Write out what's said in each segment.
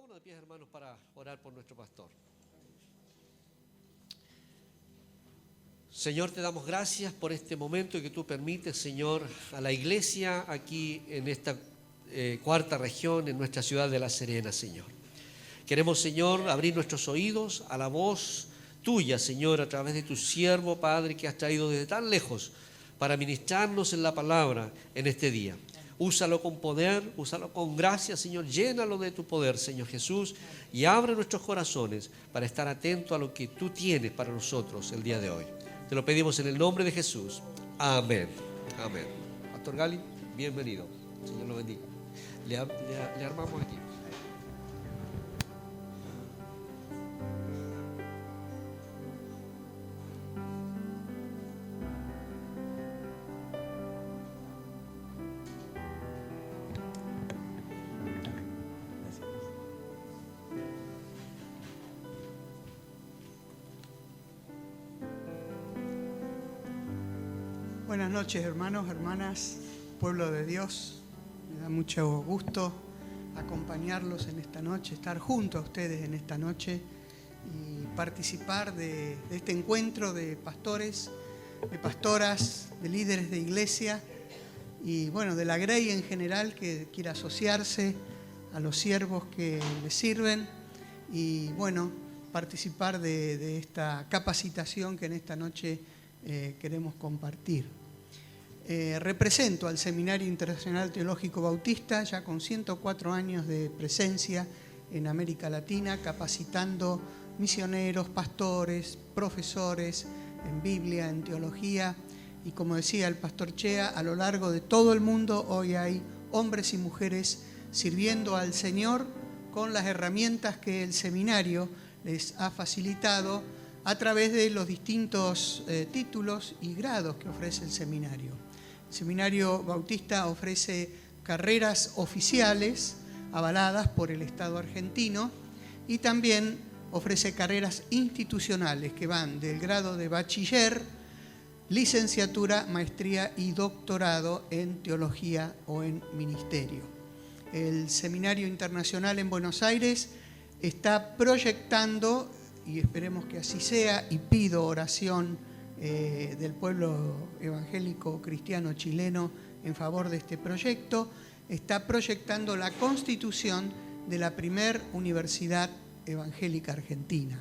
Pongámonos de pie, hermanos, para orar por nuestro pastor. Señor, te damos gracias por este momento que tú permites, Señor, a la iglesia aquí en esta cuarta región, en nuestra ciudad de La Serena, Señor. Queremos, Señor, abrir nuestros oídos a la voz tuya, Señor, a través de tu siervo, Padre, que has traído desde tan lejos para ministrarnos en la palabra en este día. Úsalo con poder, úsalo con gracia, Señor. Llénalo de tu poder, Señor Jesús, y abre nuestros corazones para estar atentos a lo que tú tienes para nosotros el día de hoy. Te lo pedimos en el nombre de Jesús. Amén. Amén. Pastor Gali, bienvenido. Señor lo bendiga. Le armamos aquí. Buenas noches, hermanos, hermanas, pueblo de Dios. Me da mucho gusto acompañarlos en esta noche, estar junto a ustedes en esta noche y participar de este encuentro de pastores, de pastoras, de líderes de iglesia y, bueno, de la grey en general que quiera asociarse a los siervos que les sirven y, bueno, participar de esta capacitación que en esta noche queremos compartir. Represento al Seminario Internacional Teológico Bautista, ya con 104 años de presencia en América Latina, capacitando misioneros, pastores, profesores en Biblia, en teología. Y como decía el pastor Chea, a lo largo de todo el mundo hoy hay hombres y mujeres sirviendo al Señor con las herramientas que el seminario les ha facilitado a través de los distintos títulos y grados que ofrece el seminario. El Seminario Bautista ofrece carreras oficiales avaladas por el Estado argentino y también ofrece carreras institucionales que van del grado de bachiller, licenciatura, maestría y doctorado en teología o en ministerio. El Seminario Internacional en Buenos Aires está proyectando, y esperemos que así sea, y pido oración del pueblo evangélico cristiano chileno en favor de este proyecto, está proyectando la constitución de la primer universidad evangélica argentina.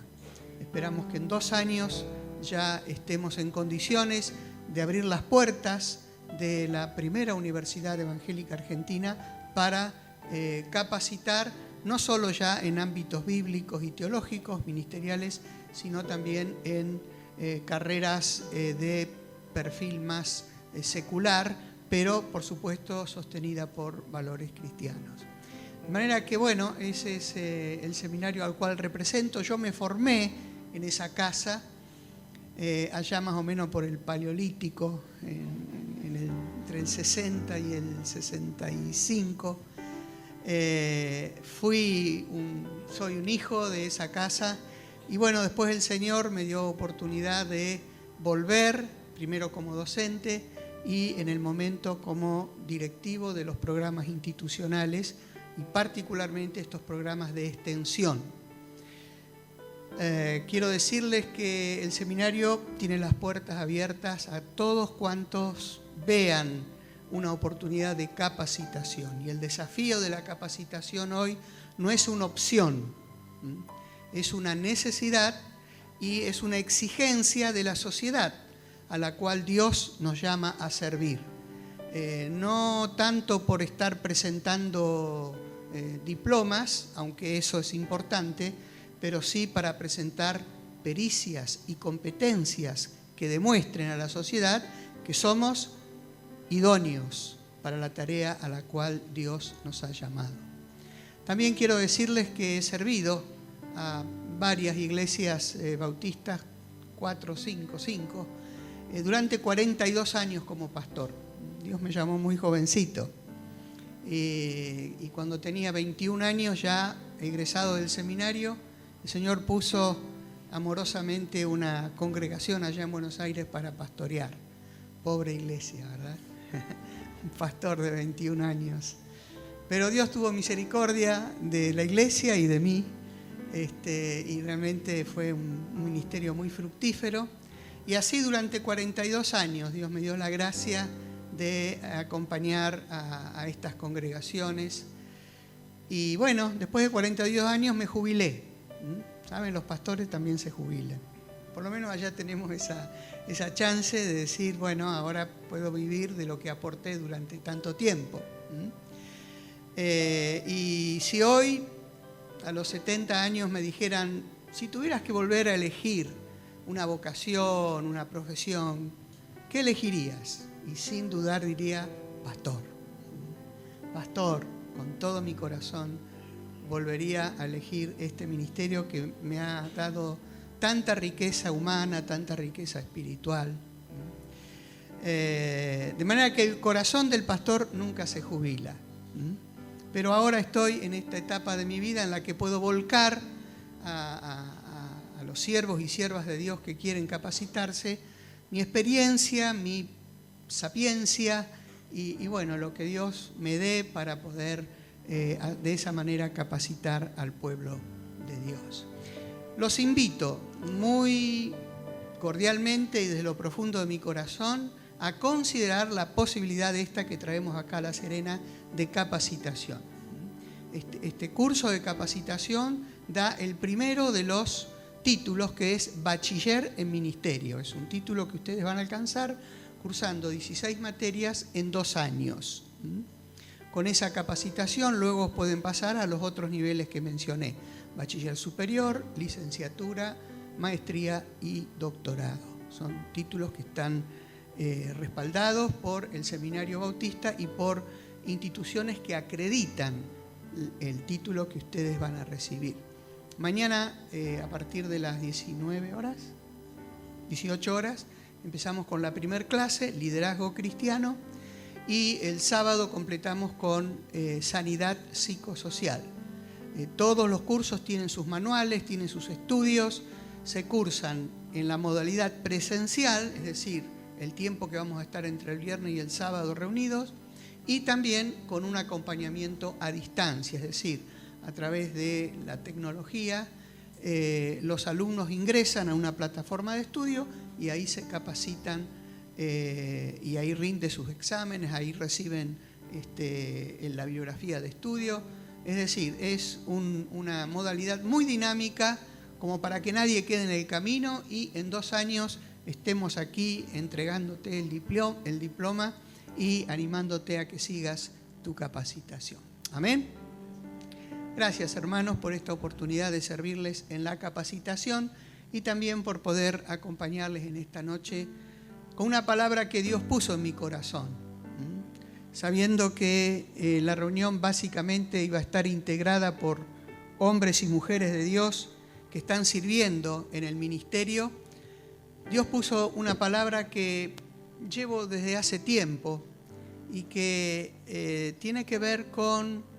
Esperamos que en 2 años ya estemos en condiciones de abrir las puertas de la primera universidad evangélica argentina para capacitar no solo ya en ámbitos bíblicos y teológicos, ministeriales, sino también en carreras de perfil más secular, pero por supuesto sostenida por valores cristianos. De manera que, bueno, ese es el seminario al cual represento. Yo me formé en esa casa, allá más o menos por el Paleolítico, entre el 60 y el 65. Soy un hijo de esa casa y bueno, después el Señor me dio oportunidad de volver, primero como docente y en el momento como directivo de los programas institucionales y particularmente estos programas de extensión. Quiero decirles que el seminario tiene las puertas abiertas a todos cuantos vean una oportunidad de capacitación. Y el desafío de la capacitación hoy no es una opción, es una necesidad y es una exigencia de la sociedad a la cual Dios nos llama a servir. No tanto por estar presentando diplomas, aunque eso es importante, pero sí para presentar pericias y competencias que demuestren a la sociedad que somos idóneos para la tarea a la cual Dios nos ha llamado. También quiero decirles que he servido a varias iglesias bautistas, 4, 5, durante 42 años como pastor. Dios me llamó muy jovencito y cuando tenía 21 años ya egresado del seminario, el Señor puso amorosamente una congregación allá en Buenos Aires para pastorear. Pobre iglesia, ¿verdad? Un pastor de 21 años. Pero Dios tuvo misericordia de la iglesia y de mí, y realmente fue un ministerio muy fructífero. Y así durante 42 años Dios me dio la gracia de acompañar a estas congregaciones. Y bueno, después de 42 años me jubilé. ¿Saben? Los pastores también se jubilan. Por lo menos allá tenemos esa chance de decir, bueno, ahora puedo vivir de lo que aporté durante tanto tiempo. Y si hoy, a los 70 años, me dijeran, si tuvieras que volver a elegir una vocación, una profesión, ¿qué elegirías? Y sin dudar diría, pastor. Pastor, con todo mi corazón, volvería a elegir este ministerio que me ha dado tanta riqueza humana, tanta riqueza espiritual. De manera que el corazón del pastor nunca se jubila. Pero ahora estoy en esta etapa de mi vida en la que puedo volcar a los siervos y siervas de Dios que quieren capacitarse mi experiencia, mi sapiencia y bueno, lo que Dios me dé para poder de esa manera capacitar al pueblo de Dios. Los invito muy cordialmente y desde lo profundo de mi corazón a considerar la posibilidad de esta que traemos acá a La Serena de capacitación. Este curso de capacitación da el primero de los títulos, que es Bachiller en Ministerio. Es un título que ustedes van a alcanzar cursando 16 materias en 2 años. Con esa capacitación luego pueden pasar a los otros niveles que mencioné: Bachiller superior, licenciatura, maestría y doctorado. Son títulos que están respaldados por el Seminario Bautista y por instituciones que acreditan el título que ustedes van a recibir. Mañana, a partir de las 18 horas, empezamos con la primer clase, Liderazgo Cristiano, y el sábado completamos con Sanidad Psicosocial. Todos los cursos tienen sus manuales, tienen sus estudios, se cursan en la modalidad presencial, es decir, el tiempo que vamos a estar entre el viernes y el sábado reunidos, y también con un acompañamiento a distancia, es decir, a través de la tecnología, los alumnos ingresan a una plataforma de estudio y ahí se capacitan y ahí rinden sus exámenes, ahí reciben la bibliografía de estudio. Es decir, es una modalidad muy dinámica como para que nadie quede en el camino y en 2 años estemos aquí entregándote el diploma y animándote a que sigas tu capacitación. Amén. Gracias, hermanos, por esta oportunidad de servirles en la capacitación y también por poder acompañarles en esta noche con una palabra que Dios puso en mi corazón, sabiendo que la reunión básicamente iba a estar integrada por hombres y mujeres de Dios que están sirviendo en el ministerio. Dios puso una palabra que llevo desde hace tiempo y que tiene que ver con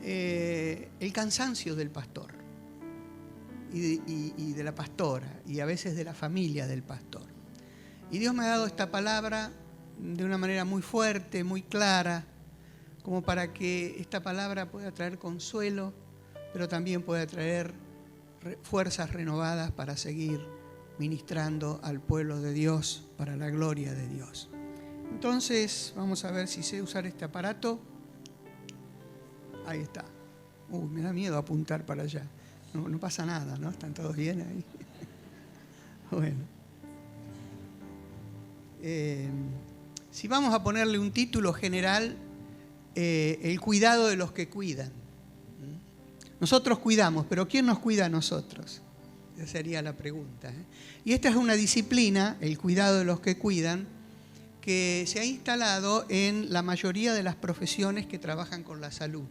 el cansancio del pastor y de la pastora y a veces de la familia del pastor. Y Dios me ha dado esta palabra de una manera muy fuerte, muy clara, como para que esta palabra pueda traer consuelo, pero también pueda traer fuerzas renovadas para seguir ministrando al pueblo de Dios para la gloria de Dios. Entonces, vamos a ver si sé usar este aparato. Ahí está. Me da miedo apuntar para allá. No pasa nada, ¿no? ¿Están todos bien ahí? Bueno. Si vamos a ponerle un título general, el cuidado de los que cuidan. Nosotros cuidamos, pero ¿quién nos cuida a nosotros? Esa sería la pregunta. Y esta es una disciplina, el cuidado de los que cuidan, que se ha instalado en la mayoría de las profesiones que trabajan con la salud.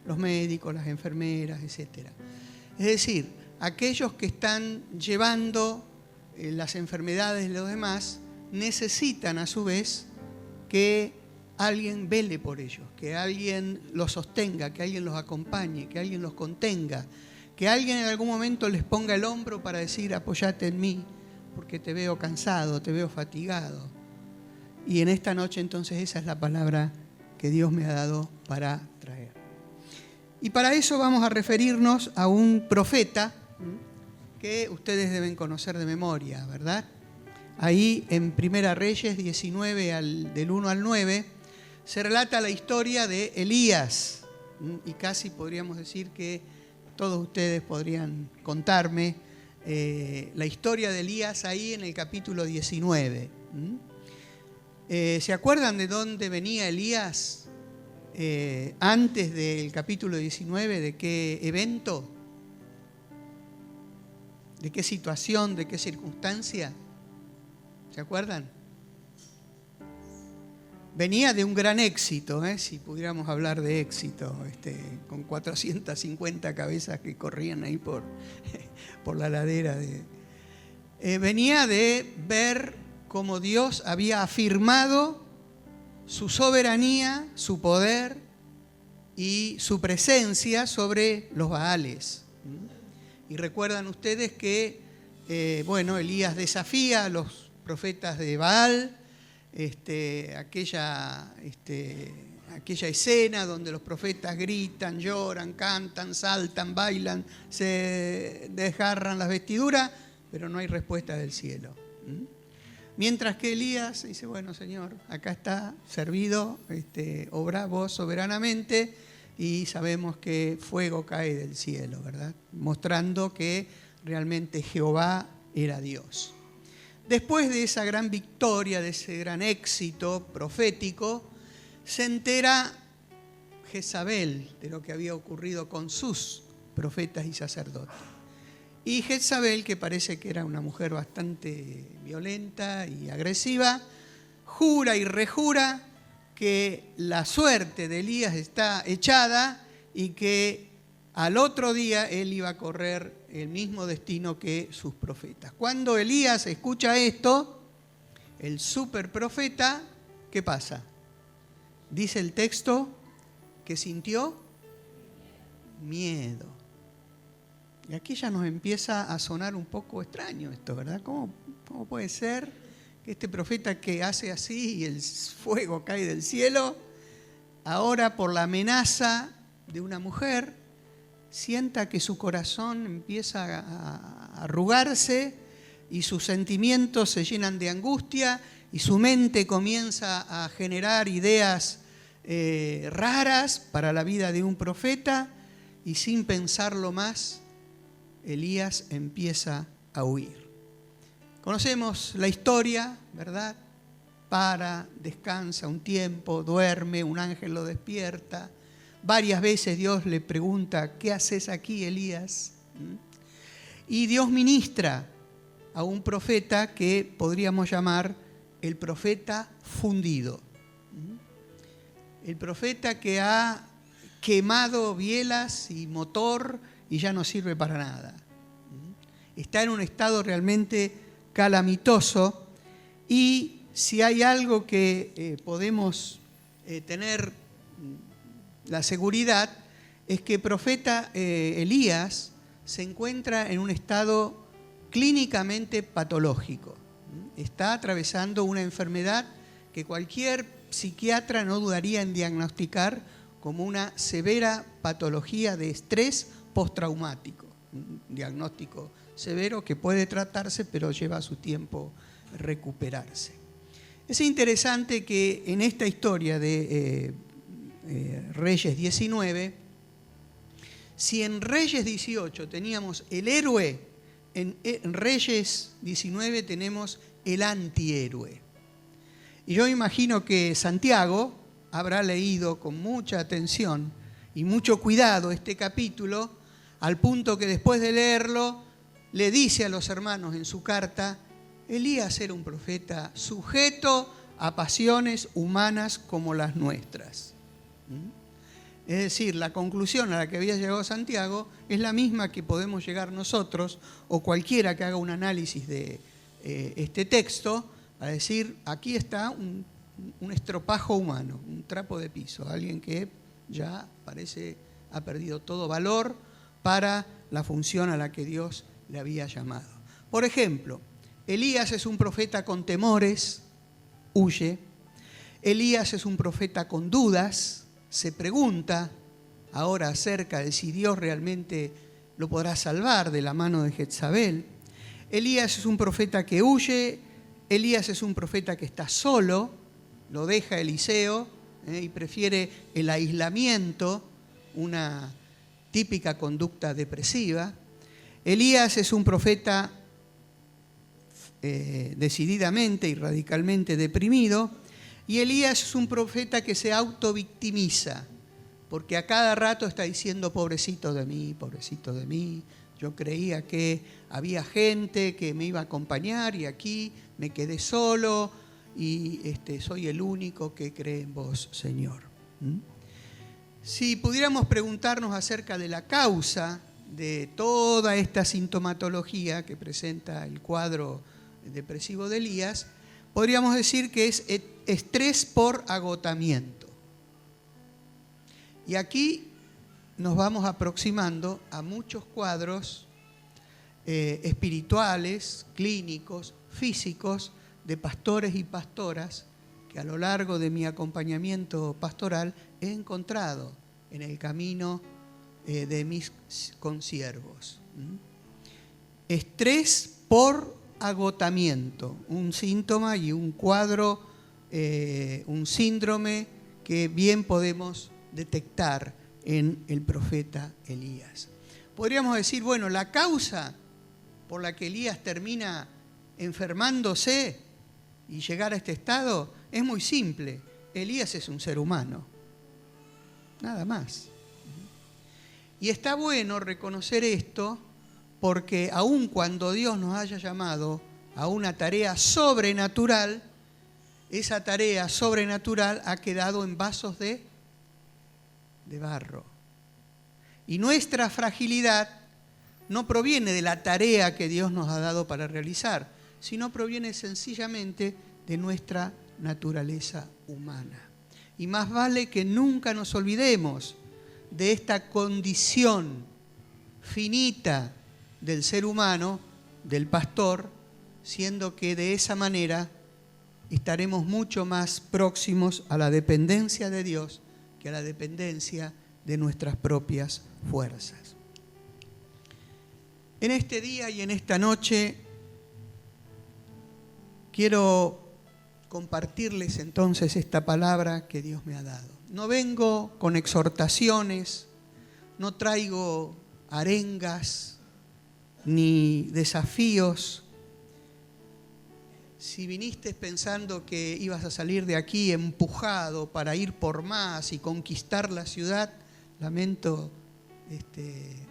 Los médicos, las enfermeras, etc. Es decir, aquellos que están llevando las enfermedades de los demás necesitan a su vez que alguien vele por ellos, que alguien los sostenga, que alguien los acompañe, que alguien los contenga, que alguien en algún momento les ponga el hombro para decir apóyate en mí porque te veo cansado, te veo fatigado. Y en esta noche entonces esa es la palabra que Dios me ha dado para traer. Y para eso vamos a referirnos a un profeta que ustedes deben conocer de memoria, ¿verdad? Ahí en Primera Reyes 19, del 1 al 9, se relata la historia de Elías. Y casi podríamos decir que todos ustedes podrían contarme la historia de Elías ahí en el capítulo 19. ¿Se acuerdan de dónde venía Elías antes del capítulo 19? ¿De qué evento? ¿De qué situación? ¿De qué circunstancia? ¿Se acuerdan? Venía de un gran éxito, si pudiéramos hablar de éxito, con 450 cabezas que corrían ahí por la ladera. Venía de ver cómo Dios había afirmado su soberanía, su poder y su presencia sobre los Baales. Y recuerdan ustedes que, Elías desafía a los profetas de Baal, aquella escena donde los profetas gritan, lloran, cantan, saltan, bailan, se desgarran las vestiduras, pero no hay respuesta del cielo. Mientras que Elías dice, bueno, Señor, acá está servido, obra vos soberanamente, y sabemos que fuego cae del cielo, ¿verdad? Mostrando que realmente Jehová era Dios. Después de esa gran victoria, de ese gran éxito profético, se entera Jezabel de lo que había ocurrido con sus profetas y sacerdotes. Y Jezabel, que parece que era una mujer bastante violenta y agresiva, jura y rejura que la suerte de Elías está echada y que al otro día él iba a correr el mismo destino que sus profetas. Cuando Elías escucha esto, el superprofeta, ¿qué pasa? Dice el texto que sintió miedo. Y aquí ya nos empieza a sonar un poco extraño esto, ¿verdad? ¿Cómo puede ser que este profeta que hace así y el fuego cae del cielo, ahora por la amenaza de una mujer, sienta que su corazón empieza a arrugarse y sus sentimientos se llenan de angustia y su mente comienza a generar ideas raras para la vida de un profeta, y sin pensarlo más, Elías empieza a huir. Conocemos la historia, ¿verdad? Descansa un tiempo, duerme, un ángel lo despierta. Varias veces Dios le pregunta, ¿qué haces aquí, Elías? Y Dios ministra a un profeta que podríamos llamar el profeta fundido. El profeta que ha quemado bielas y motor y ya no sirve para nada. Está en un estado realmente calamitoso, y si hay algo que podemos tener la seguridad es que el profeta Elías se encuentra en un estado clínicamente patológico. Está atravesando una enfermedad que cualquier psiquiatra no dudaría en diagnosticar como una severa patología de estrés postraumático. Un diagnóstico severo que puede tratarse, pero lleva su tiempo recuperarse. Es interesante que en esta historia de Reyes 19, si en Reyes 18 teníamos el héroe, en Reyes 19 tenemos el antihéroe. Y yo imagino que Santiago habrá leído con mucha atención y mucho cuidado este capítulo, al punto que después de leerlo le dice a los hermanos en su carta: Elías era un profeta sujeto a pasiones humanas como las nuestras. Es decir, la conclusión a la que había llegado Santiago es la misma que podemos llegar nosotros o cualquiera que haga un análisis de este texto, a decir, aquí está un estropajo humano, un trapo de piso, alguien que ya parece ha perdido todo valor para la función a la que Dios le había llamado. Por ejemplo, Elías es un profeta con temores, huye. Elías es un profeta con dudas, se pregunta ahora acerca de si Dios realmente lo podrá salvar de la mano de Jezabel. Elías es un profeta que huye, Elías es un profeta que está solo, lo deja Eliseo y prefiere el aislamiento, una típica conducta depresiva. Elías es un profeta decididamente y radicalmente deprimido, y Elías es un profeta que se autovictimiza, porque a cada rato está diciendo pobrecito de mí, yo creía que había gente que me iba a acompañar y aquí me quedé solo y soy el único que cree en vos, Señor. Si pudiéramos preguntarnos acerca de la causa de toda esta sintomatología que presenta el cuadro depresivo de Elías, podríamos decir que es estrés por agotamiento. Y aquí nos vamos aproximando a muchos cuadros espirituales, clínicos, físicos, de pastores y pastoras que a lo largo de mi acompañamiento pastoral he encontrado en el camino de mis consiervos. Estrés por agotamiento, un síntoma y un cuadro, un síndrome que bien podemos detectar en el profeta Elías. Podríamos decir, bueno, la causa por la que Elías termina enfermándose y llegar a este estado es muy simple. Elías es un ser humano, nada más. Y está bueno reconocer esto porque aun cuando Dios nos haya llamado a una tarea sobrenatural, esa tarea sobrenatural ha quedado en vasos de barro. Y nuestra fragilidad no proviene de la tarea que Dios nos ha dado para realizar, sino proviene sencillamente de nuestra naturaleza humana. Y más vale que nunca nos olvidemos de esta condición finita del ser humano, del pastor, siendo que de esa manera estaremos mucho más próximos a la dependencia de Dios que a la dependencia de nuestras propias fuerzas. En este día y en esta noche quiero compartirles entonces esta palabra que Dios me ha dado. No vengo con exhortaciones, no traigo arengas ni desafíos. Si viniste pensando que ibas a salir de aquí empujado para ir por más y conquistar la ciudad, lamento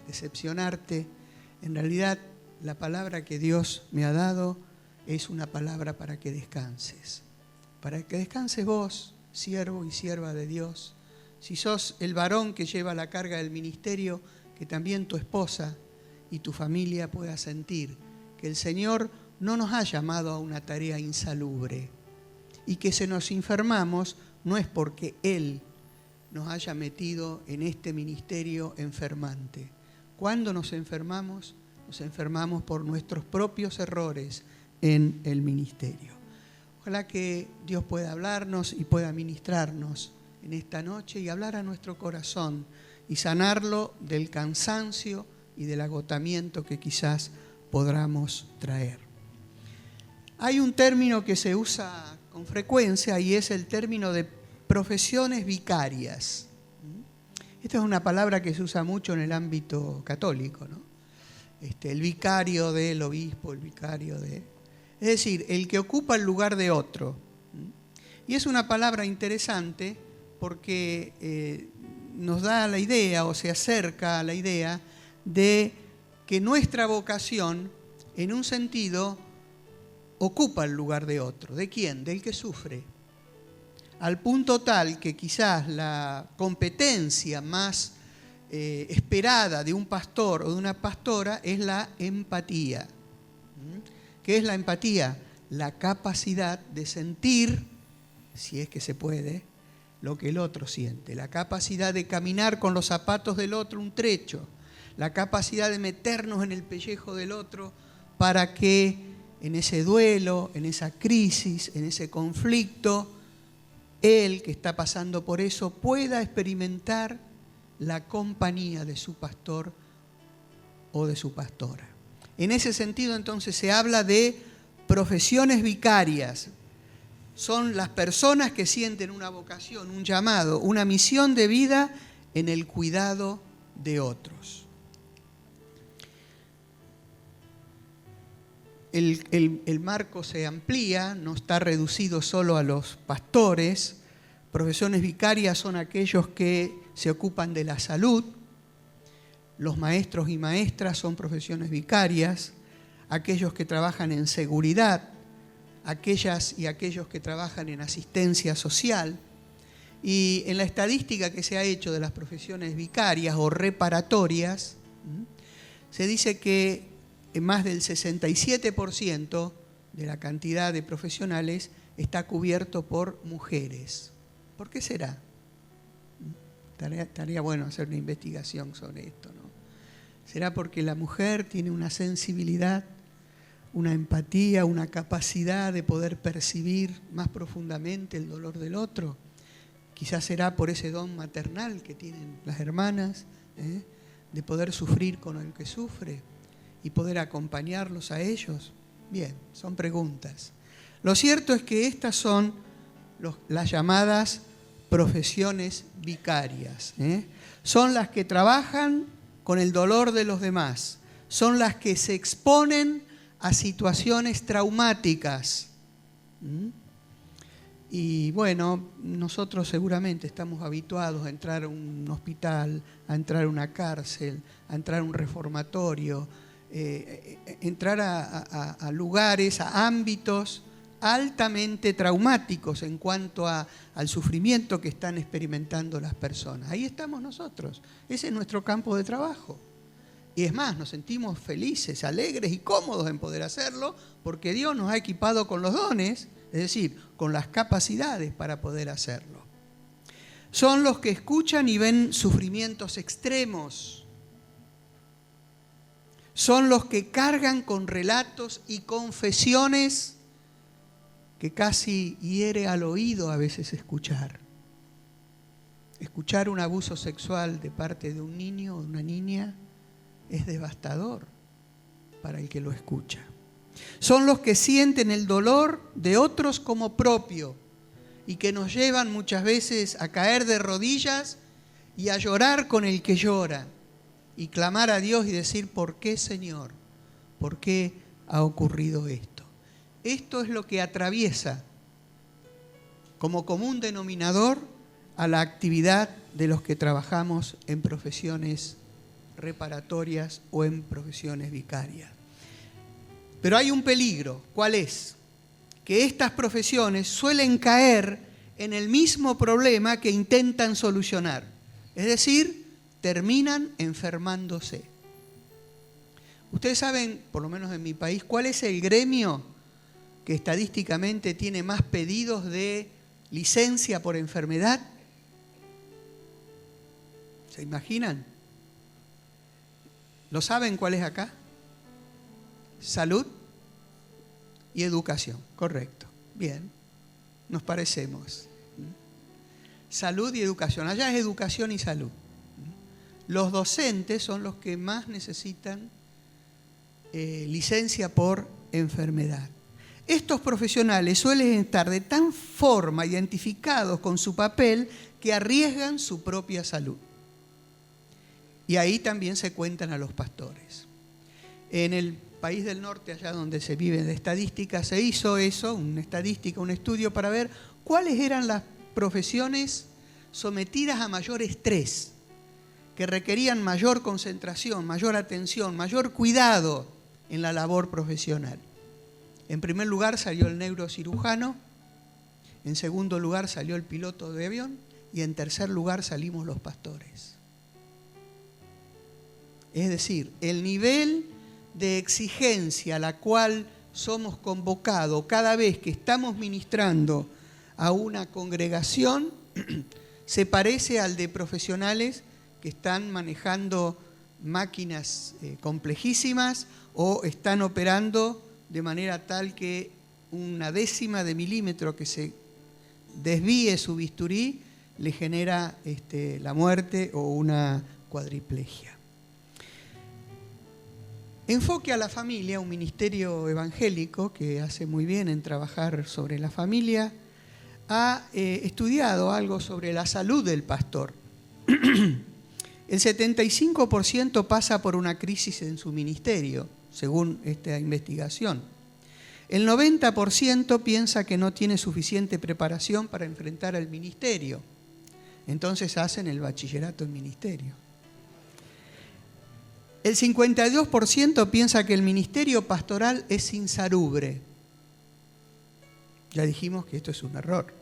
decepcionarte. En realidad, la palabra que Dios me ha dado es una palabra para que descanses. Para que descanses vos, siervo y sierva de Dios. Si sos el varón que lleva la carga del ministerio, que también tu esposa y tu familia pueda sentir que el Señor no nos ha llamado a una tarea insalubre y que si nos enfermamos no es porque Él nos haya metido en este ministerio enfermante. Cuando nos enfermamos por nuestros propios errores en el ministerio. Ojalá que Dios pueda hablarnos y pueda ministrarnos en esta noche y hablar a nuestro corazón y sanarlo del cansancio y del agotamiento que quizás podamos traer. Hay un término que se usa con frecuencia y es el término de profesiones vicarias. Esta es una palabra que se usa mucho en el ámbito católico, ¿no? El vicario del obispo, el vicario de... Es decir, el que ocupa el lugar de otro. Y es una palabra interesante porque nos da la idea o se acerca a la idea de que nuestra vocación, en un sentido, ocupa el lugar de otro. ¿De quién? Del que sufre. Al punto tal que quizás la competencia más esperada de un pastor o de una pastora es la empatía. ¿Qué es la empatía? La capacidad de sentir, si es que se puede, lo que el otro siente. La capacidad de caminar con los zapatos del otro un trecho. La capacidad de meternos en el pellejo del otro para que en ese duelo, en esa crisis, en ese conflicto, él que está pasando por eso pueda experimentar la compañía de su pastor o de su pastora. En ese sentido, entonces, se habla de profesiones vicarias. Son las personas que sienten una vocación, un llamado, una misión de vida en el cuidado de otros. El marco se amplía, no está reducido solo a los pastores. Profesiones vicarias son aquellos que se ocupan de la salud. Los maestros y maestras son profesiones vicarias. Aquellos que trabajan en seguridad, aquellas y aquellos que trabajan en asistencia social. Y en la estadística que se ha hecho de las profesiones vicarias o reparatorias, se dice que más del 67% de la cantidad de profesionales está cubierto por mujeres. ¿Por qué será? Estaría bueno hacer una investigación sobre esto, ¿no? ¿Será porque la mujer tiene una sensibilidad, una empatía, una capacidad de poder percibir más profundamente el dolor del otro? Quizás será por ese don maternal que tienen las hermanas, de poder sufrir con el que sufre y poder acompañarlos a ellos. Bien, son preguntas. Lo cierto es que estas son las llamadas profesiones vicarias. Son las que trabajan con el dolor de los demás. Son las que se exponen a situaciones traumáticas. Y bueno, nosotros seguramente estamos habituados a entrar a un hospital, a entrar a una cárcel, a entrar a un reformatorio, entrar a lugares, a ámbitos altamente traumáticos en cuanto al sufrimiento que están experimentando las personas. Ahí estamos nosotros, ese es nuestro campo de trabajo. Y es más, nos sentimos felices, alegres y cómodos en poder hacerlo porque Dios nos ha equipado con los dones, es decir, con las capacidades para poder hacerlo. Son los que escuchan y ven sufrimientos extremos. Son los que cargan con relatos y confesiones que casi hiere al oído a veces escuchar. Escuchar un abuso sexual de parte de un niño o de una niña es devastador para el que lo escucha. Son los que sienten el dolor de otros como propio y que nos llevan muchas veces a caer de rodillas y a llorar con el que llora y clamar a Dios y decir, ¿por qué, Señor? ¿Por qué ha ocurrido esto? Esto es lo que atraviesa como común denominador a la actividad de los que trabajamos en profesiones reparatorias o en profesiones vicarias. Pero hay un peligro, ¿cuál es? Que estas profesiones suelen caer en el mismo problema que intentan solucionar, es decir, terminan enfermándose. Ustedes saben, por lo menos en mi país, ¿cuál es el gremio que estadísticamente tiene más pedidos de licencia por enfermedad? ¿Se imaginan? ¿Lo saben cuál es acá? Salud y educación, correcto. Bien, nos parecemos. Salud y educación. Allá es educación y salud. Los docentes son los que más necesitan licencia por enfermedad. Estos profesionales suelen estar de tal forma identificados con su papel que arriesgan su propia salud. Y ahí también se cuentan a los pastores. En el país del norte, allá donde se vive de estadística, se hizo eso, una estadística, un estudio para ver cuáles eran las profesiones sometidas a mayor estrés, que requerían mayor concentración, mayor atención, mayor cuidado en la labor profesional. En primer lugar salió el neurocirujano, en segundo lugar salió el piloto de avión y en tercer lugar salimos los pastores. Es decir, el nivel de exigencia a la cual somos convocados cada vez que estamos ministrando a una congregación se parece al de profesionales que están manejando máquinas complejísimas o están operando de manera tal que una décima de milímetro que se desvíe su bisturí, le genera la muerte o una cuadriplegia. Enfoque a la familia, un ministerio evangélico que hace muy bien en trabajar sobre la familia, ha estudiado algo sobre la salud del pastor. El 75% pasa por una crisis en su ministerio, según esta investigación. El 90% piensa que no tiene suficiente preparación para enfrentar el ministerio. Entonces hacen el bachillerato en ministerio. El 52% piensa que el ministerio pastoral es insalubre. Ya dijimos que esto es un error.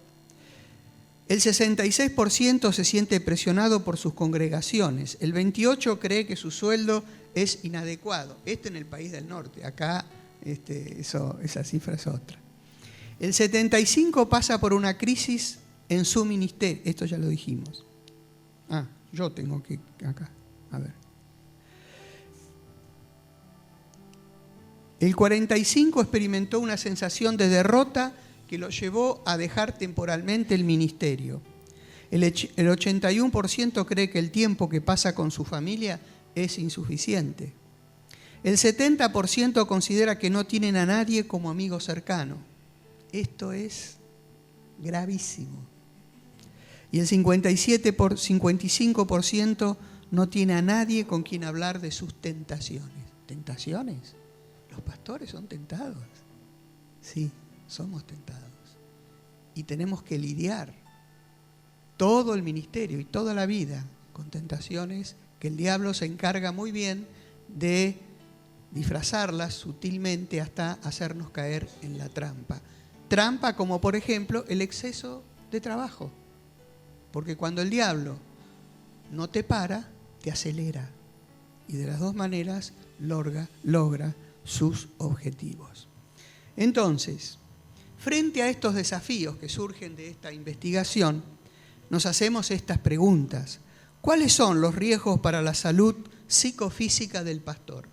El 66% se siente presionado por sus congregaciones. El 28% cree que su sueldo es inadecuado. Esto en el país del norte. Acá esa cifra es otra. El 75% pasa por una crisis en su ministerio. Esto ya lo dijimos. Yo tengo que acá. A ver. El 45% experimentó una sensación de derrota que lo llevó a dejar temporalmente el ministerio. El 81% cree que el tiempo que pasa con su familia es insuficiente. El 70% considera que no tienen a nadie como amigo cercano. Esto es gravísimo. Y el 55% no tiene a nadie con quien hablar de sus tentaciones. ¿Tentaciones? Los pastores son tentados. Sí, somos tentados. Y tenemos que lidiar todo el ministerio y toda la vida con tentaciones que el diablo se encarga muy bien de disfrazarlas sutilmente hasta hacernos caer en la trampa. Trampa como, por ejemplo, el exceso de trabajo. Porque cuando el diablo no te para, te acelera. Y de las dos maneras logra sus objetivos. Entonces, frente a estos desafíos que surgen de esta investigación, nos hacemos estas preguntas. ¿Cuáles son los riesgos para la salud psicofísica del pastor?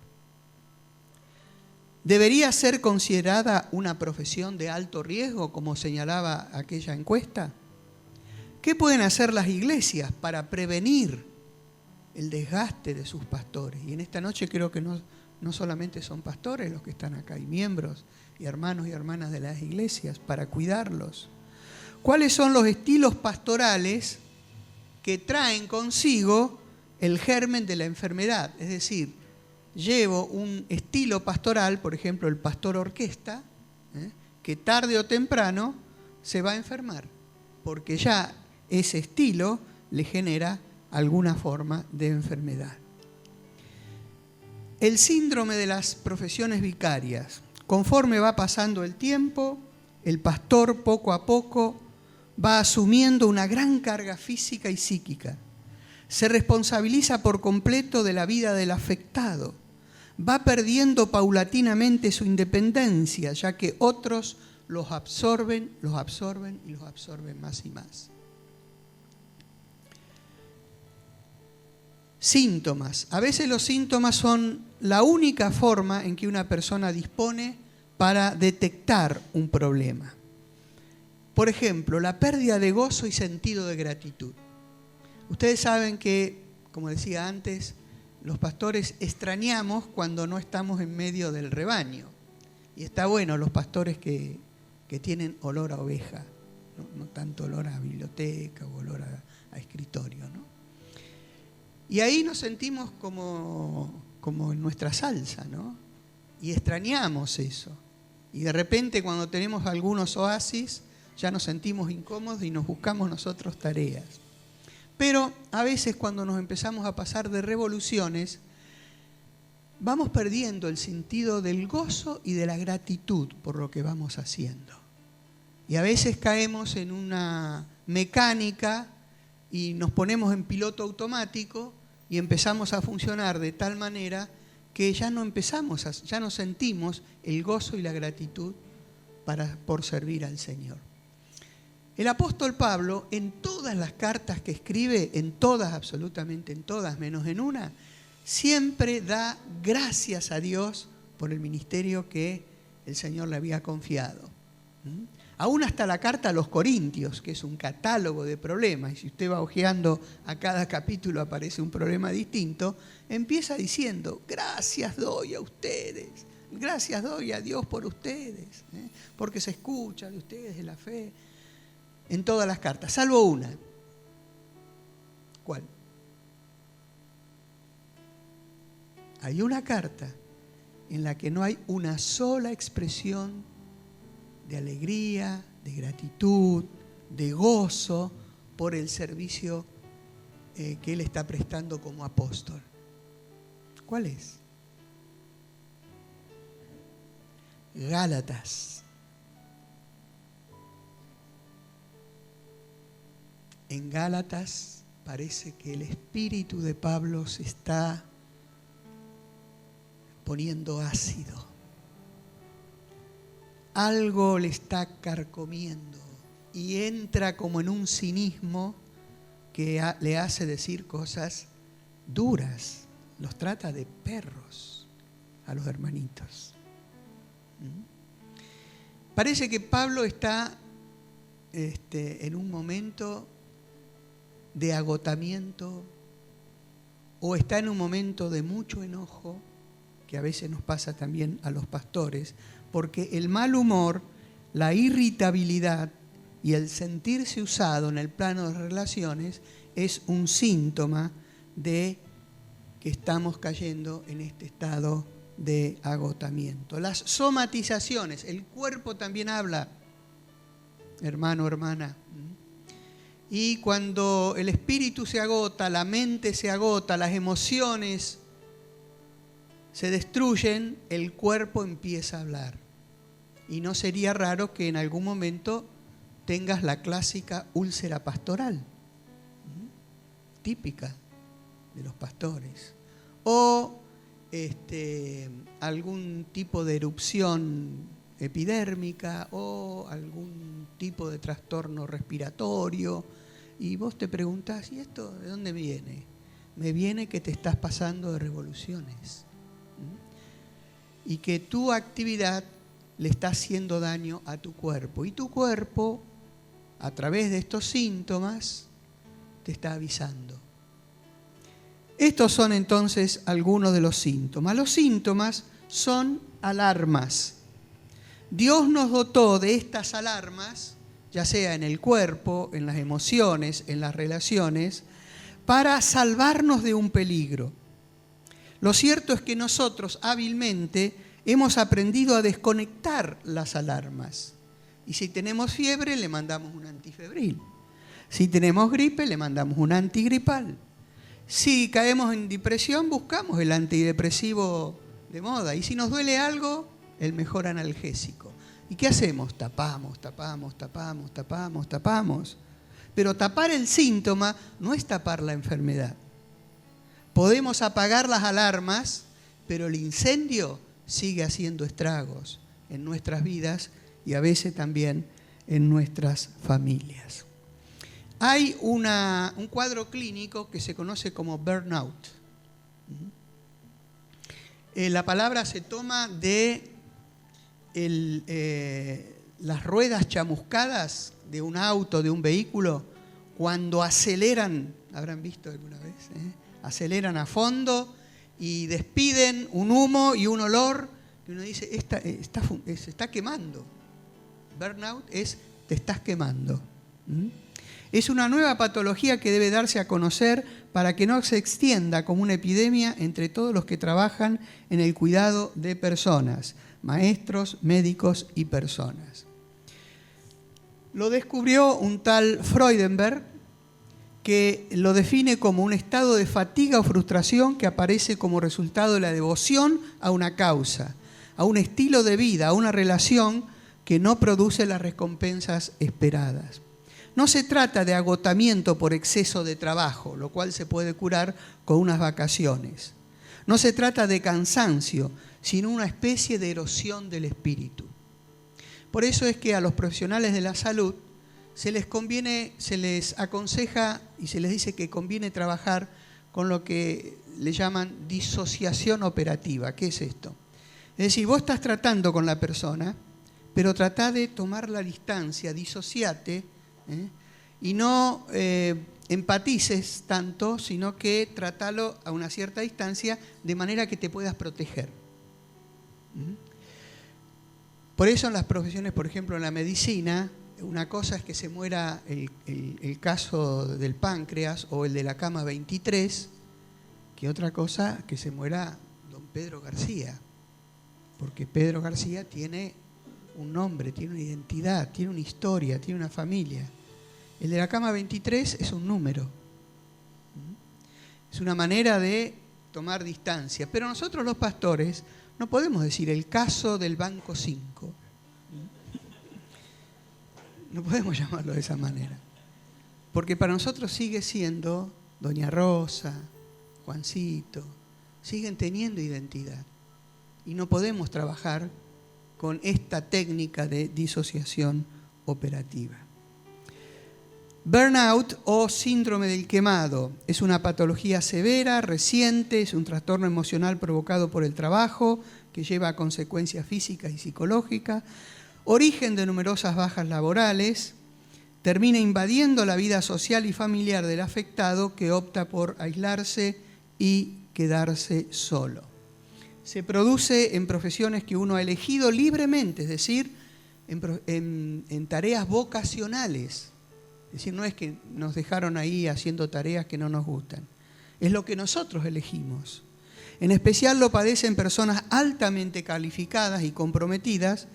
¿Debería ser considerada una profesión de alto riesgo, como señalaba aquella encuesta? ¿Qué pueden hacer las iglesias para prevenir el desgaste de sus pastores? Y en esta noche creo que no solamente son pastores los que están acá, hay miembros y hermanos y hermanas de las iglesias para cuidarlos. ¿Cuáles son los estilos pastorales que traen consigo el germen de la enfermedad? Es decir, llevo un estilo pastoral, por ejemplo el pastor orquesta, que tarde o temprano se va a enfermar, porque ya ese estilo le genera alguna forma de enfermedad. El síndrome de las profesiones vicarias. Conforme va pasando el tiempo, el pastor poco a poco va asumiendo una gran carga física y psíquica. Se responsabiliza por completo de la vida del afectado. Va perdiendo paulatinamente su independencia, ya que otros los absorben y los absorben más y más. Síntomas. A veces los síntomas son la única forma en que una persona dispone para detectar un problema. Por ejemplo, la pérdida de gozo y sentido de gratitud. Ustedes saben que, como decía antes, los pastores extrañamos cuando no estamos en medio del rebaño. Y está bueno los pastores que tienen olor a oveja, no tanto olor a biblioteca o olor a escritorio, ¿no? Y ahí nos sentimos como en nuestra salsa, ¿no? Y extrañamos eso. Y de repente cuando tenemos algunos oasis, ya nos sentimos incómodos y nos buscamos nosotros tareas. Pero a veces cuando nos empezamos a pasar de revoluciones, vamos perdiendo el sentido del gozo y de la gratitud por lo que vamos haciendo. Y a veces caemos en una mecánica y nos ponemos en piloto automático y empezamos a funcionar de tal manera que ya no sentimos el gozo y la gratitud por servir al Señor. El apóstol Pablo, en todas las cartas que escribe, en todas, absolutamente en todas, menos en una, siempre da gracias a Dios por el ministerio que el Señor le había confiado. aún hasta la carta a los Corintios, que es un catálogo de problemas, y si usted va hojeando a cada capítulo aparece un problema distinto, empieza diciendo, gracias doy a ustedes, gracias doy a Dios por ustedes, porque se escucha de ustedes, de la fe, en todas las cartas, salvo una. ¿Cuál? Hay una carta en la que no hay una sola expresión de alegría, de gratitud, de gozo por el servicio que él está prestando como apóstol. ¿Cuál es? Gálatas. En Gálatas parece que el espíritu de Pablo se está poniendo ácido. Algo le está carcomiendo y entra como en un cinismo que le hace decir cosas duras. Los trata de perros a los hermanitos. Parece que Pablo está en un momento de agotamiento o está en un momento de mucho enojo, que a veces nos pasa también a los pastores, porque el mal humor, la irritabilidad y el sentirse usado en el plano de relaciones es un síntoma de que estamos cayendo en este estado de agotamiento. Las somatizaciones, el cuerpo también habla, hermano, hermana. Y cuando el espíritu se agota, la mente se agota, las emociones se destruyen, el cuerpo empieza a hablar. Y no sería raro que en algún momento tengas la clásica úlcera pastoral, típica de los pastores. O algún tipo de erupción epidérmica o algún tipo de trastorno respiratorio. Y vos te preguntás, ¿y esto de dónde viene? Me viene que te estás pasando de revoluciones. Y que tu actividad le está haciendo daño a tu cuerpo. Y tu cuerpo, a través de estos síntomas, te está avisando. Estos son entonces algunos de los síntomas. Los síntomas son alarmas. Dios nos dotó de estas alarmas, ya sea en el cuerpo, en las emociones, en las relaciones, para salvarnos de un peligro. Lo cierto es que nosotros hábilmente hemos aprendido a desconectar las alarmas. Y si tenemos fiebre, le mandamos un antifebril. Si tenemos gripe, le mandamos un antigripal. Si caemos en depresión, buscamos el antidepresivo de moda. Y si nos duele algo, el mejor analgésico. ¿Y qué hacemos? Tapamos. Pero tapar el síntoma no es tapar la enfermedad. Podemos apagar las alarmas, pero el incendio sigue haciendo estragos en nuestras vidas y a veces también en nuestras familias. Hay un cuadro clínico que se conoce como burnout. La palabra se toma de las ruedas chamuscadas de un auto, de un vehículo, cuando aceleran, ¿habrán visto alguna vez? Aceleran a fondo y despiden un humo y un olor que uno dice, se está quemando. Burnout es, te estás quemando. Es una nueva patología que debe darse a conocer para que no se extienda como una epidemia entre todos los que trabajan en el cuidado de personas, maestros, médicos y personas. Lo descubrió un tal Freudenberg, que lo define como un estado de fatiga o frustración que aparece como resultado de la devoción a una causa, a un estilo de vida, a una relación que no produce las recompensas esperadas. No se trata de agotamiento por exceso de trabajo, lo cual se puede curar con unas vacaciones. No se trata de cansancio, sino una especie de erosión del espíritu. Por eso es que a los profesionales de la salud se les aconseja y se les dice que conviene trabajar con lo que le llaman disociación operativa. ¿Qué es esto? Es decir, vos estás tratando con la persona, pero tratá de tomar la distancia, disociate, y no empatices tanto, sino que tratalo a una cierta distancia de manera que te puedas proteger. Por eso en las profesiones, por ejemplo, en la medicina, una cosa es que se muera el caso del páncreas o el de la cama 23, que otra cosa que se muera don Pedro García, porque Pedro García tiene un nombre, tiene una identidad, tiene una historia, tiene una familia. El de la cama 23 es un número. Es una manera de tomar distancia. Pero nosotros los pastores no podemos decir el caso del banco 5. No podemos llamarlo de esa manera. Porque para nosotros sigue siendo doña Rosa, Juancito, siguen teniendo identidad. Y no podemos trabajar con esta técnica de disociación operativa. Burnout o síndrome del quemado es una patología severa, reciente, es un trastorno emocional provocado por el trabajo que lleva a consecuencias físicas y psicológicas, origen de numerosas bajas laborales, termina invadiendo la vida social y familiar del afectado que opta por aislarse y quedarse solo. Se produce en profesiones que uno ha elegido libremente, es decir, en tareas vocacionales. Es decir, no es que nos dejaron ahí haciendo tareas que no nos gustan. Es lo que nosotros elegimos. En especial lo padecen personas altamente calificadas y comprometidas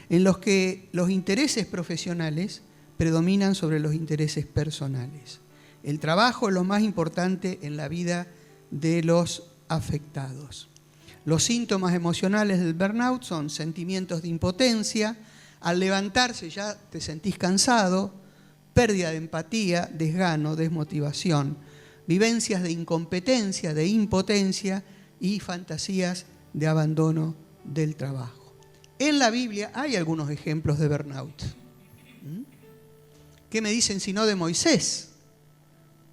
en los que los intereses profesionales predominan sobre los intereses personales. El trabajo es lo más importante en la vida de los afectados. Los síntomas emocionales del burnout son sentimientos de impotencia, al levantarse ya te sentís cansado, pérdida de empatía, desgano, desmotivación, vivencias de incompetencia, de impotencia y fantasías de abandono del trabajo. En la Biblia hay algunos ejemplos de burnout. ¿Qué me dicen si no de Moisés?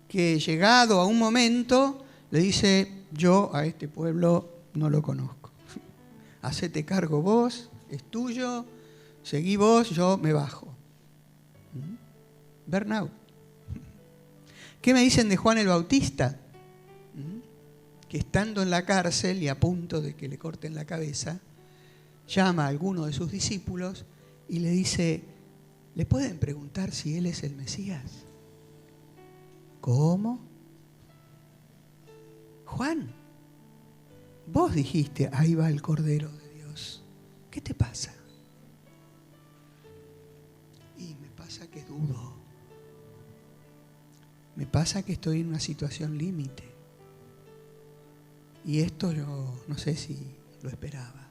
Que llegado a un momento le dice, yo a este pueblo no lo conozco. Hacete cargo vos, es tuyo, seguí vos, yo me bajo. Burnout. ¿Qué me dicen de Juan el Bautista? Que estando en la cárcel y a punto de que le corten la cabeza, llama a alguno de sus discípulos y le dice, ¿le pueden preguntar si él es el Mesías? ¿Cómo? Juan, vos dijiste, ahí va el Cordero de Dios. ¿Qué te pasa? Y me pasa que dudo. Me pasa que estoy en una situación límite. Y esto yo no sé si lo esperaba.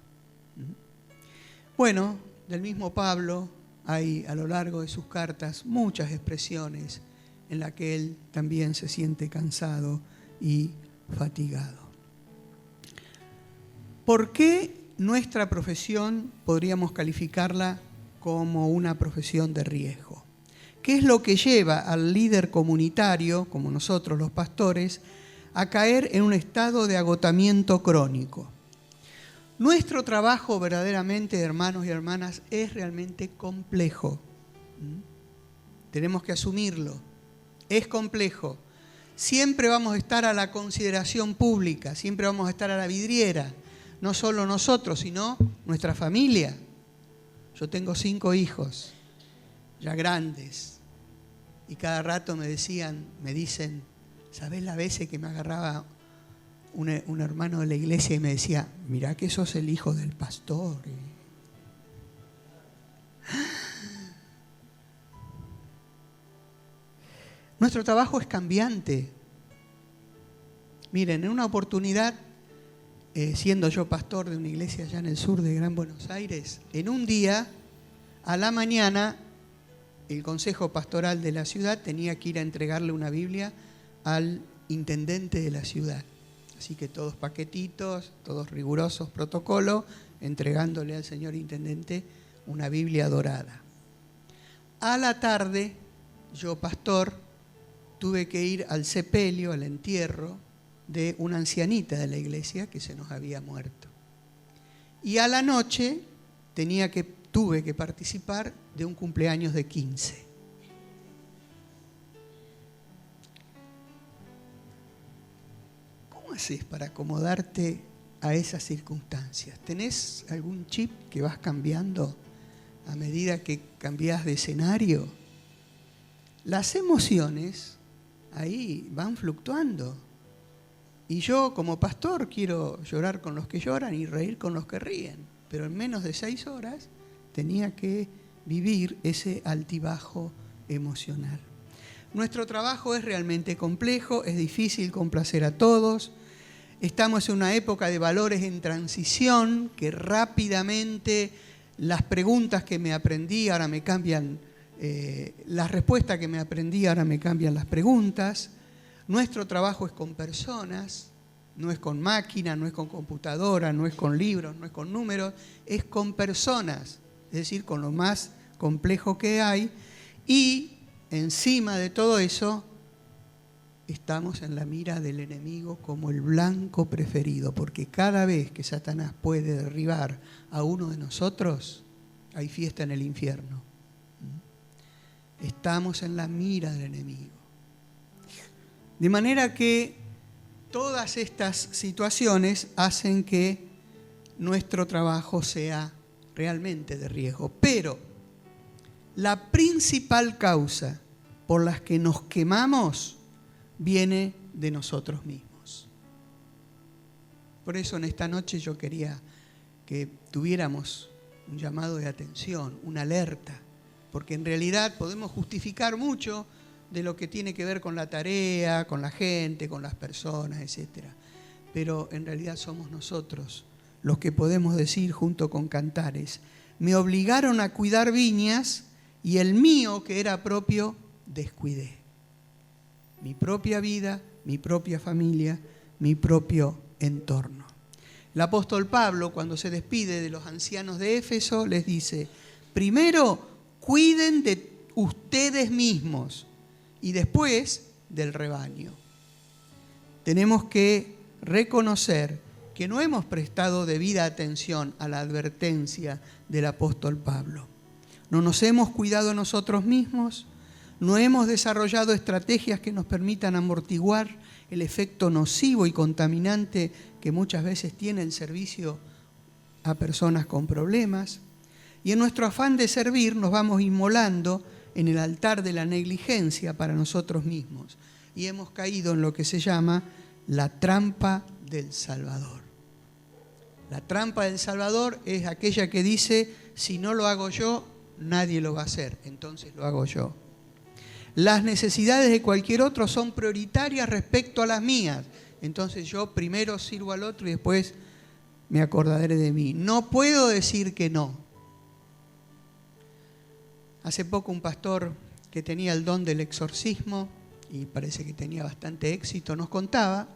Bueno, del mismo Pablo hay a lo largo de sus cartas muchas expresiones en las que él también se siente cansado y fatigado. ¿Por qué nuestra profesión podríamos calificarla como una profesión de riesgo? ¿Qué es lo que lleva al líder comunitario, como nosotros los pastores, a caer en un estado de agotamiento crónico? Nuestro trabajo verdaderamente, hermanos y hermanas, es realmente complejo. Tenemos que asumirlo. Es complejo. Siempre vamos a estar a la consideración pública, siempre vamos a estar a la vidriera. No solo nosotros, sino nuestra familia. Yo tengo 5 hijos, ya grandes. Y cada rato me dicen, ¿sabés las veces que me agarraba un hermano de la iglesia y me decía, mirá que sos el hijo del pastor? Nuestro trabajo es cambiante. Miren, en una oportunidad, siendo yo pastor de una iglesia allá en el sur de Gran Buenos Aires, en un día, a la mañana, el consejo pastoral de la ciudad tenía que ir a entregarle una Biblia al intendente de la ciudad. Así que todos paquetitos, todos rigurosos protocolos, entregándole al señor intendente una Biblia dorada. A la tarde, yo pastor, tuve que ir al sepelio, al entierro de una ancianita de la iglesia que se nos había muerto. Y a la noche tenía que tuve que participar de un cumpleaños de 15. ¿Cómo haces para acomodarte a esas circunstancias? ¿Tenés algún chip que vas cambiando a medida que cambiás de escenario? Las emociones ahí van fluctuando. Y yo como pastor quiero llorar con los que lloran y reír con los que ríen. Pero en menos de 6 horas tenía que vivir ese altibajo emocional. Nuestro trabajo es realmente complejo, es difícil complacer a todos. Estamos en una época de valores en transición, que rápidamente las preguntas que me aprendí ahora me cambian, las respuestas que me aprendí ahora me cambian las preguntas. Nuestro trabajo es con personas, no es con máquina, no es con computadora, no es con libros, no es con números, es con personas, es decir, con lo más complejo que hay. Y encima de todo eso, estamos en la mira del enemigo como el blanco preferido, porque cada vez que Satanás puede derribar a uno de nosotros, hay fiesta en el infierno. Estamos en la mira del enemigo. De manera que todas estas situaciones hacen que nuestro trabajo sea realmente de riesgo. Pero la principal causa por la que nos quemamos viene de nosotros mismos. Por eso en esta noche yo quería que tuviéramos un llamado de atención, una alerta, porque en realidad podemos justificar mucho de lo que tiene que ver con la tarea, con la gente, con las personas, etc. Pero en realidad somos nosotros los que podemos decir junto con Cantares: me obligaron a cuidar viñas y el mío que era propio descuidé. Mi propia vida, mi propia familia, mi propio entorno. El apóstol Pablo, cuando se despide de los ancianos de Éfeso, les dice: primero cuiden de ustedes mismos y después del rebaño. Tenemos que reconocer que no hemos prestado debida atención a la advertencia del apóstol Pablo. No nos hemos cuidado nosotros mismos, no hemos desarrollado estrategias que nos permitan amortiguar el efecto nocivo y contaminante que muchas veces tiene el servicio a personas con problemas. Y en nuestro afán de servir nos vamos inmolando en el altar de la negligencia para nosotros mismos. Y hemos caído en lo que se llama la trampa del Salvador. La trampa del Salvador es aquella que dice: si no lo hago yo, nadie lo va a hacer, entonces lo hago yo. Las necesidades de cualquier otro son prioritarias respecto a las mías, entonces yo primero sirvo al otro y después me acordaré de mí. No puedo decir que no. Hace poco un pastor que tenía el don del exorcismo, y parece que tenía bastante éxito, nos contaba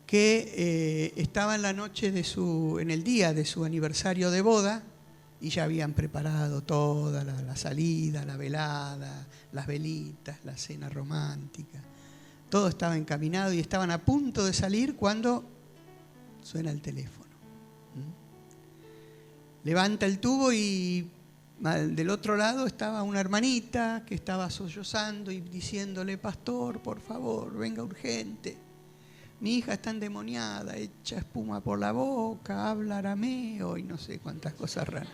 que estaba en la noche en el día de su aniversario de boda, y ya habían preparado toda la salida, la velada, las velitas, la cena romántica. Todo estaba encaminado y estaban a punto de salir cuando suena el teléfono. Levanta el tubo y del otro lado estaba una hermanita que estaba sollozando y diciéndole: pastor, por favor, venga urgente. Mi hija está endemoniada, echa espuma por la boca, habla arameo y no sé cuántas cosas raras.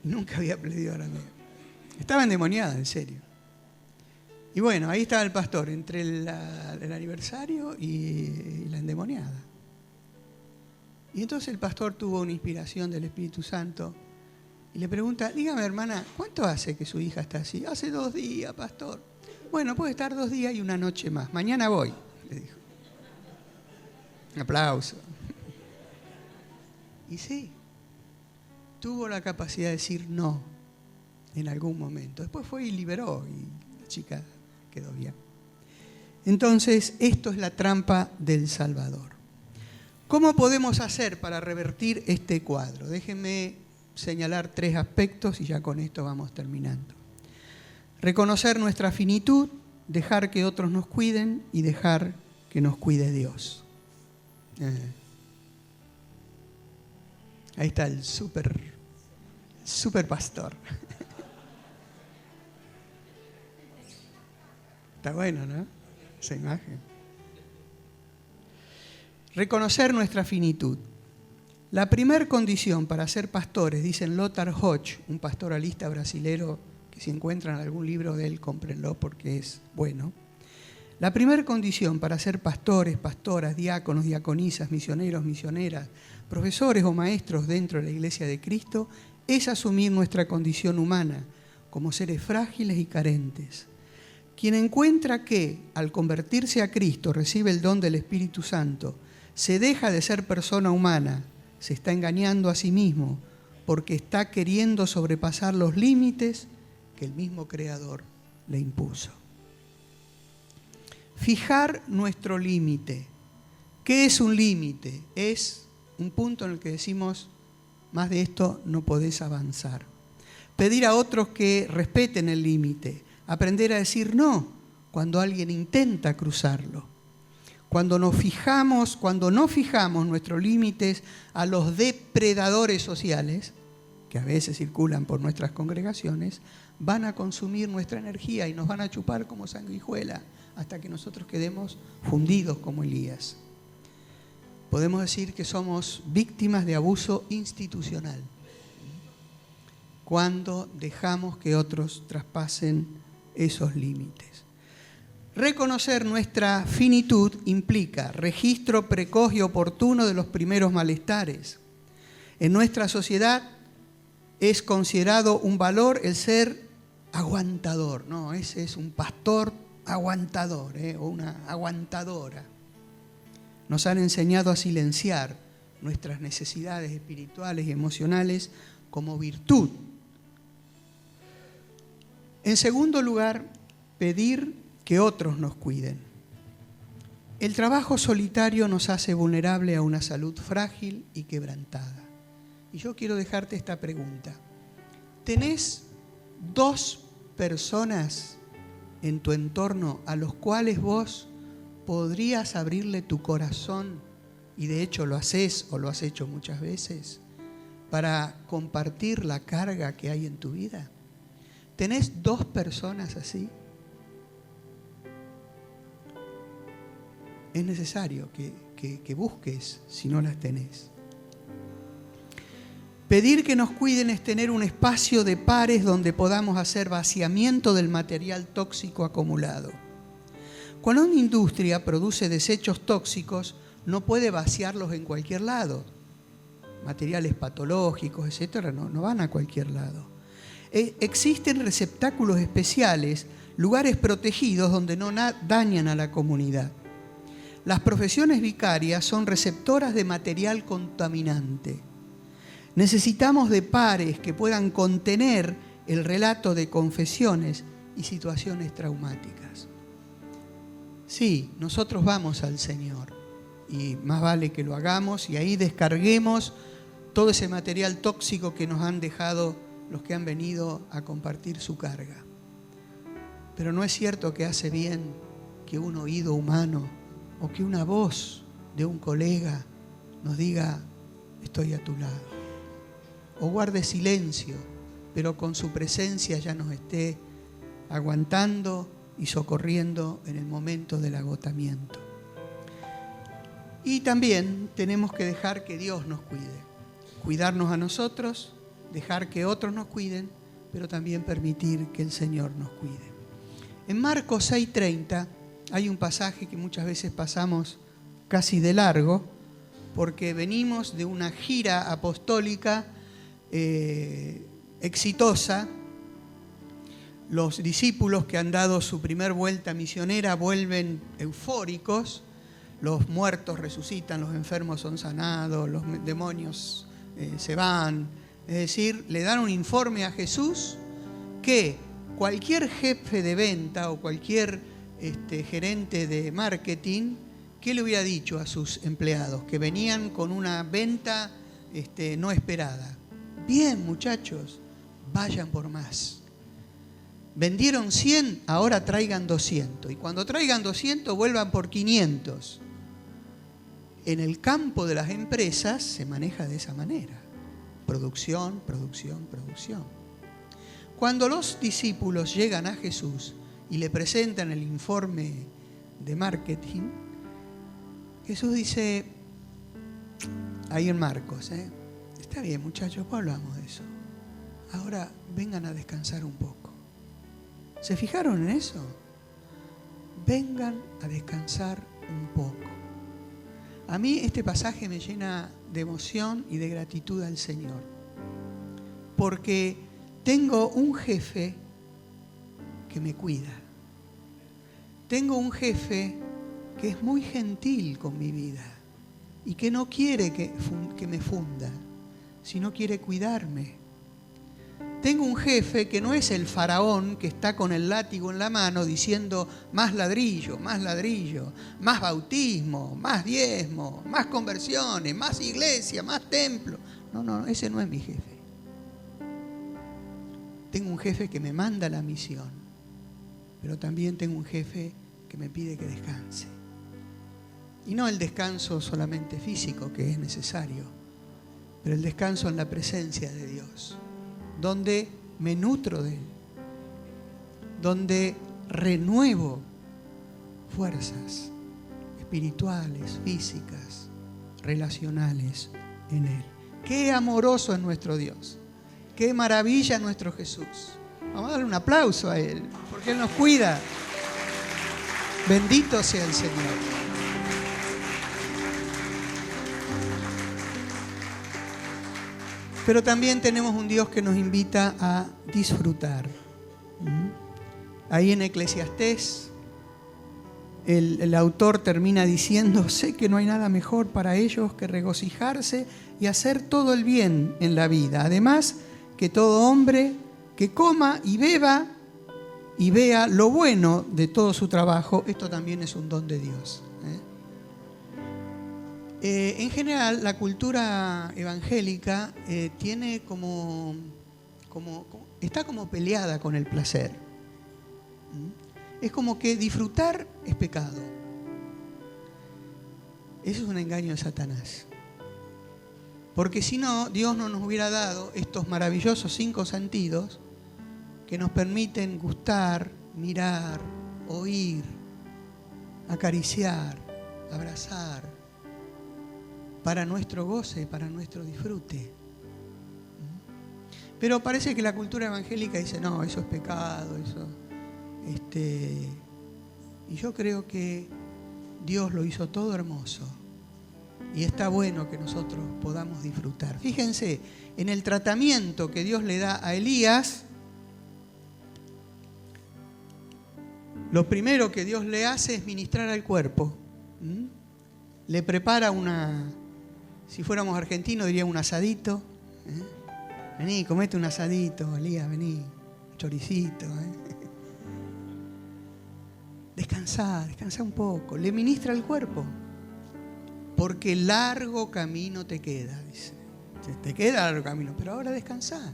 Nunca había aprendido arameo. Estaba endemoniada, en serio. Y bueno, ahí estaba el pastor, entre el aniversario y la endemoniada. Y entonces el pastor tuvo una inspiración del Espíritu Santo y le pregunta: dígame, hermana, ¿cuánto hace que su hija está así? Hace 2 días, pastor. Bueno, puede estar 2 días y una noche más. Mañana voy, le dijo. Un aplauso. Y sí, tuvo la capacidad de decir no en algún momento. Después fue y liberó y la chica quedó bien. Entonces, esto es la trampa del Salvador. ¿Cómo podemos hacer para revertir este cuadro? Déjenme señalar 3 aspectos y ya con esto vamos terminando. Reconocer nuestra finitud, dejar que otros nos cuiden y dejar que nos cuide Dios. Ahí está el super pastor. Está bueno, ¿no? Esa imagen. Reconocer nuestra finitud. La primera condición para ser pastores, dicen Lothar Hodge, un pastoralista brasilero, que si encuentran algún libro de él, cómprenlo porque es bueno. La primera condición para ser pastores, pastoras, diáconos, diaconisas, misioneros, misioneras, profesores o maestros dentro de la Iglesia de Cristo es asumir nuestra condición humana como seres frágiles y carentes. Quien encuentra que, al convertirse a Cristo, recibe el don del Espíritu Santo, se deja de ser persona humana, se está engañando a sí mismo porque está queriendo sobrepasar los límites que el mismo Creador le impuso. Fijar nuestro límite. ¿Qué es un límite? Es un punto en el que decimos, más de esto no podés avanzar. Pedir a otros que respeten el límite. Aprender a decir no cuando alguien intenta cruzarlo. Cuando no fijamos nuestros límites a los depredadores sociales, que a veces circulan por nuestras congregaciones, van a consumir nuestra energía y nos van a chupar como sanguijuela hasta que nosotros quedemos fundidos como Elías. Podemos decir que somos víctimas de abuso institucional cuando dejamos que otros traspasen esos límites. Reconocer nuestra finitud implica registro precoz y oportuno de los primeros malestares. En nuestra sociedad es considerado un valor el ser aguantador. No, ese es un pastor aguantador, o una aguantadora. Nos han enseñado a silenciar nuestras necesidades espirituales y emocionales como virtud. En segundo lugar, pedir que otros nos cuiden. El trabajo solitario nos hace vulnerable a una salud frágil y quebrantada. Y yo quiero dejarte esta pregunta. ¿Tenés 2 personas en tu entorno a los cuales vos podrías abrirle tu corazón, y de hecho lo haces o lo has hecho muchas veces, para compartir la carga que hay en tu vida? ¿Tenés 2 personas así? Es necesario que busques si no las tenés. Pedir que nos cuiden es tener un espacio de pares donde podamos hacer vaciamiento del material tóxico acumulado. Cuando una industria produce desechos tóxicos, no puede vaciarlos en cualquier lado. Materiales patológicos, etcétera, no van a cualquier lado. Existen receptáculos especiales, lugares protegidos donde no dañan a la comunidad. Las profesiones vicarias son receptoras de material contaminante. Necesitamos de pares que puedan contener el relato de confesiones y situaciones traumáticas. Sí, nosotros vamos al Señor y más vale que lo hagamos y ahí descarguemos todo ese material tóxico que nos han dejado los que han venido a compartir su carga. Pero no es cierto que hace bien que un oído humano o que una voz de un colega nos diga, estoy a tu lado. O guarde silencio, pero con su presencia ya nos esté aguantando y socorriendo en el momento del agotamiento. Y también tenemos que dejar que Dios nos cuide. Cuidarnos a nosotros, dejar que otros nos cuiden, pero también permitir que el Señor nos cuide. En Marcos 6:30 hay un pasaje que muchas veces pasamos casi de largo, porque venimos de una gira apostólica exitosa. Los discípulos que han dado su primer vuelta misionera vuelven eufóricos, los muertos resucitan, los enfermos son sanados, los demonios se van. Es decir, le dan un informe a Jesús que cualquier jefe de venta o cualquier gerente de marketing, ¿qué le hubiera dicho a sus empleados? Que venían con una venta no esperada. Bien, muchachos, vayan por más. Vendieron 100, ahora traigan 200. Y cuando traigan 200, vuelvan por 500. En el campo de las empresas se maneja de esa manera. producción, producción, producción. Cuando los discípulos llegan a Jesús y le presentan el informe de marketing, Jesús dice, ahí en Marcos, está bien muchachos, pues hablamos de eso. Ahora vengan a descansar un poco. ¿Se fijaron en eso? Vengan a descansar un poco. A mí este pasaje me llena de emoción y de gratitud al Señor, porque tengo un jefe que me cuida. Tengo un jefe que es muy gentil con mi vida y que no quiere que me funda, sino quiere cuidarme. Tengo un jefe que no es el faraón que está con el látigo en la mano diciendo más ladrillo, más bautismo, más diezmo, más conversiones, más iglesia, más templo. No, ese no es mi jefe. Tengo un jefe que me manda la misión, pero también tengo un jefe que me pide que descanse. Y no el descanso solamente físico, que es necesario, pero el descanso en la presencia de Dios, donde me nutro de Él, donde renuevo fuerzas espirituales, físicas, relacionales en Él. Qué amoroso es nuestro Dios, qué maravilla nuestro Jesús. Vamos a darle un aplauso a Él, porque Él nos cuida. Bendito sea el Señor. Pero también tenemos un Dios que nos invita a disfrutar. Ahí en Eclesiastés, el autor termina diciendo, sé que no hay nada mejor para ellos que regocijarse y hacer todo el bien en la vida. Además, que todo hombre que coma y beba y vea lo bueno de todo su trabajo, esto también es un don de Dios. En general, la cultura evangélica tiene está como peleada con el placer. Es como que disfrutar es pecado. Eso es un engaño de Satanás. Porque si no, Dios no nos hubiera dado estos maravillosos 5 sentidos que nos permiten gustar, mirar, oír, acariciar, abrazar, para nuestro goce, para nuestro disfrute. Pero parece que la cultura evangélica dice, no, eso es pecado, eso. Y yo creo que Dios lo hizo todo hermoso. Y está bueno que nosotros podamos disfrutar. Fíjense, en el tratamiento que Dios le da a Elías, lo primero que Dios le hace es ministrar al cuerpo. Le prepara si fuéramos argentinos diría un asadito. Vení, comete un asadito, Elías, vení, un choricito. Descansá un poco. Le ministra al cuerpo. Porque largo camino te queda, dice. Te queda largo camino, pero ahora descansá.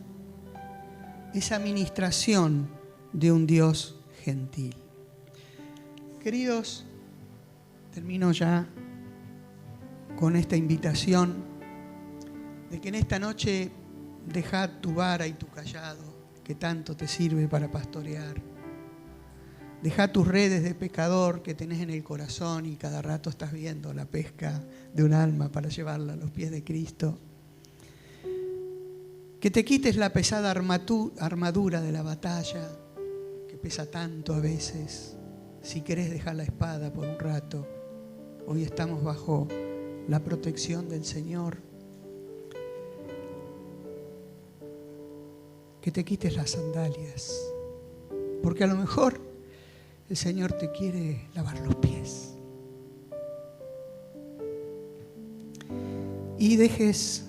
Esa ministración de un Dios gentil. Queridos, termino ya con esta invitación de que en esta noche dejá tu vara y tu cayado que tanto te sirve para pastorear. Dejá tus redes de pecador que tenés en el corazón y cada rato estás viendo la pesca de un alma para llevarla a los pies de Cristo. Que te quites la pesada armadura de la batalla que pesa tanto a veces. Si querés dejar la espada por un rato, hoy estamos bajo la protección del Señor. Que te quites las sandalias, porque a lo mejor el Señor te quiere lavar los pies. Y dejemos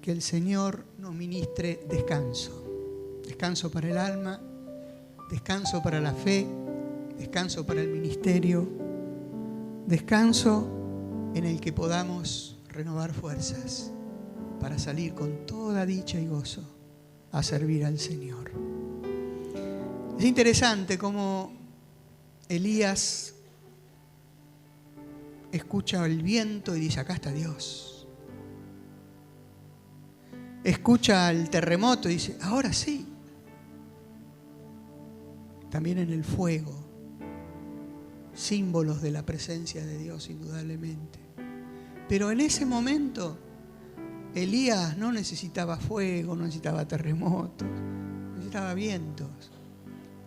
que el Señor nos ministre descanso. Descanso para el alma, descanso para la fe, descanso para el ministerio, descanso en el que podamos renovar fuerzas para salir con toda dicha y gozo a servir al Señor. Es interesante cómo Elías escucha el viento y dice, acá está Dios. Escucha el terremoto y dice, ahora sí. También en el fuego, símbolos de la presencia de Dios, indudablemente. Pero en ese momento, Elías no necesitaba fuego, no necesitaba terremotos, necesitaba vientos,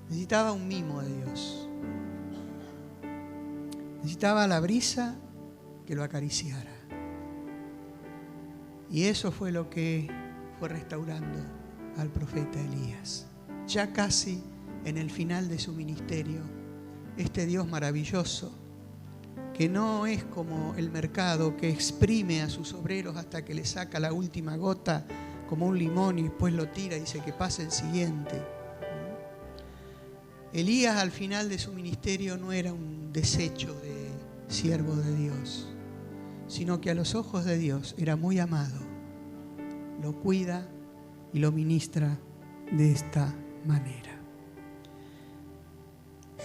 necesitaba un mimo de Dios. Necesitaba la brisa que lo acariciara. Y eso fue lo que fue restaurando al profeta Elías. Ya casi en el final de su ministerio, este Dios maravilloso, que no es como el mercado que exprime a sus obreros hasta que le saca la última gota como un limón y después lo tira y dice que pase el siguiente. Elías al final de su ministerio no era un desecho de siervo de Dios, sino que a los ojos de Dios era muy amado. Lo cuida y lo ministra de esta manera.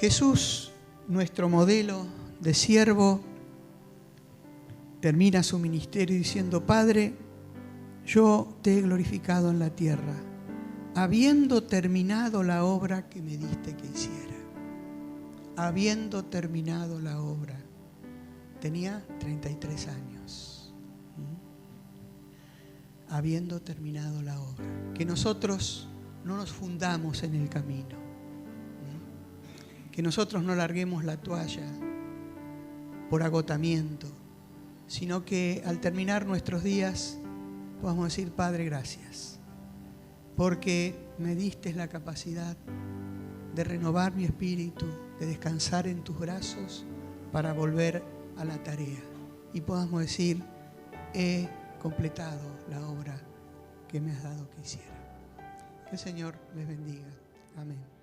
Jesús, nuestro modelo de siervo, termina su ministerio diciendo, Padre, yo te he glorificado en la tierra, habiendo terminado la obra que me diste que hiciera. Habiendo terminado la obra. Tenía 33 años. Habiendo terminado la obra. Que nosotros no nos fundamos en el camino. Que nosotros no larguemos la toalla por agotamiento, sino que al terminar nuestros días podamos decir, Padre, gracias, porque me diste la capacidad de renovar mi espíritu, de descansar en tus brazos para volver a la tarea. Y podamos decir, he completado la obra que me has dado que hiciera. Que el Señor les bendiga. Amén.